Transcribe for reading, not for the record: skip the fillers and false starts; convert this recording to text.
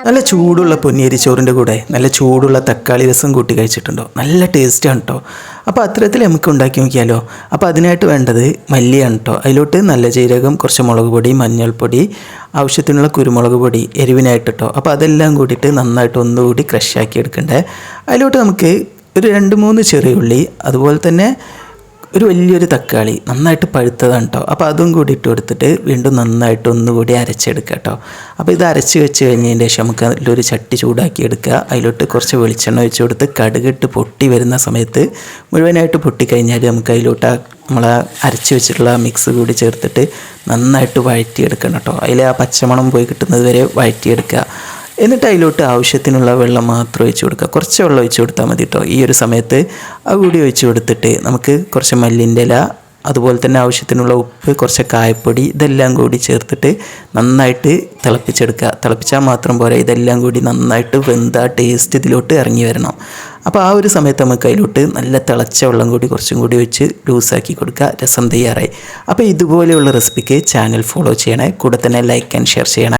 നല്ല ചൂടുള്ള പൊന്നിയരി ചോറിൻ്റെ കൂടെ നല്ല ചൂടുള്ള തക്കാളി രസം കൂട്ടി കഴിച്ചിട്ടുണ്ടോ? നല്ല ടേസ്റ്റാണ് കേട്ടോ. അപ്പോൾ അത്തരത്തിൽ നമുക്ക് ഉണ്ടാക്കി നോക്കിയാലോ. അപ്പോൾ അതിനായിട്ട് വേണ്ടത് മല്ലിയാണ് കേട്ടോ. അതിലോട്ട് നല്ല ജീരകം, കുറച്ച് മുളക് പൊടി, മഞ്ഞൾപ്പൊടി, ആവശ്യത്തിനുള്ള കുരുമുളക് പൊടി എരിവിനായിട്ട് കേട്ടോ. അപ്പോൾ അതെല്ലാം കൂടിയിട്ട് നന്നായിട്ട് ഒന്നുകൂടി ക്രഷാക്കി എടുക്കണ്ടേ. അതിലോട്ട് നമുക്ക് ഒരു 2-3 ചെറിയ ഉള്ളി, അതുപോലെ തന്നെ ഒരു വലിയൊരു തക്കാളി നന്നായിട്ട് പഴുത്തതാണ് കേട്ടോ. അപ്പോൾ അതും കൂടി ഇട്ട് കൊടുത്തിട്ട് വീണ്ടും നന്നായിട്ട് ഒന്നുകൂടി അരച്ചെടുക്കുക കേട്ടോ. അപ്പോൾ ഇത് അരച്ച് വെച്ച് കഴിഞ്ഞതിന് ശേഷം നമുക്ക് അതിലൊരു ചട്ടി ചൂടാക്കി എടുക്കുക. അതിലോട്ട് കുറച്ച് വെളിച്ചെണ്ണ ഒഴിച്ച് കൊടുത്ത് കടുകിട്ട് പൊട്ടി വരുന്ന സമയത്ത് മുഴുവനായിട്ട് പൊട്ടിക്കഴിഞ്ഞാൽ നമുക്ക് അതിലോട്ട് നമ്മൾ അരച്ച് വെച്ചിട്ടുള്ള മിക്സ് കൂടി ചേർത്തിട്ട് നന്നായിട്ട് വഴറ്റിയെടുക്കണം കേട്ടോ. അതിൽ ആ പച്ചമണം പോയി കിട്ടുന്നത് വരെ വഴറ്റിയെടുക്കുക. എന്നിട്ട് അതിലോട്ട് ആവശ്യത്തിനുള്ള വെള്ളം മാത്രം ഒഴിച്ച് കൊടുക്കുക. കുറച്ച് വെള്ളം ഒഴിച്ച് കൊടുത്താൽ മതി കേട്ടോ. ഈ ഒരു സമയത്ത് അത് കൂടി ഒഴിച്ച് കൊടുത്തിട്ട് നമുക്ക് കുറച്ച് മല്ലിൻ്റെ ഇല, അതുപോലെ തന്നെ ആവശ്യത്തിനുള്ള ഉപ്പ്, കുറച്ച് കായപ്പൊടി, ഇതെല്ലാം കൂടി ചേർത്തിട്ട് നന്നായിട്ട് തിളപ്പിച്ചെടുക്കുക. തിളപ്പിച്ചാൽ മാത്രം പോരാ, ഇതെല്ലാം കൂടി നന്നായിട്ട് വെന്ത ടേസ്റ്റ് ഇതിലോട്ട് ഇറങ്ങി വരണം. അപ്പോൾ ആ ഒരു സമയത്ത് നമുക്ക് അതിലോട്ട് നല്ല തിളച്ച വെള്ളം കൂടി കുറച്ചും കൂടി ഒഴിച്ച് ലൂസാക്കി കൊടുക്കുക. രസം തയ്യാറായി. അപ്പോൾ ഇതുപോലെയുള്ള റെസിപ്പിക്ക് ചാനൽ ഫോളോ ചെയ്യണേ. കൂടെ തന്നെ ലൈക്ക് ആൻഡ് ഷെയർ ചെയ്യണേ.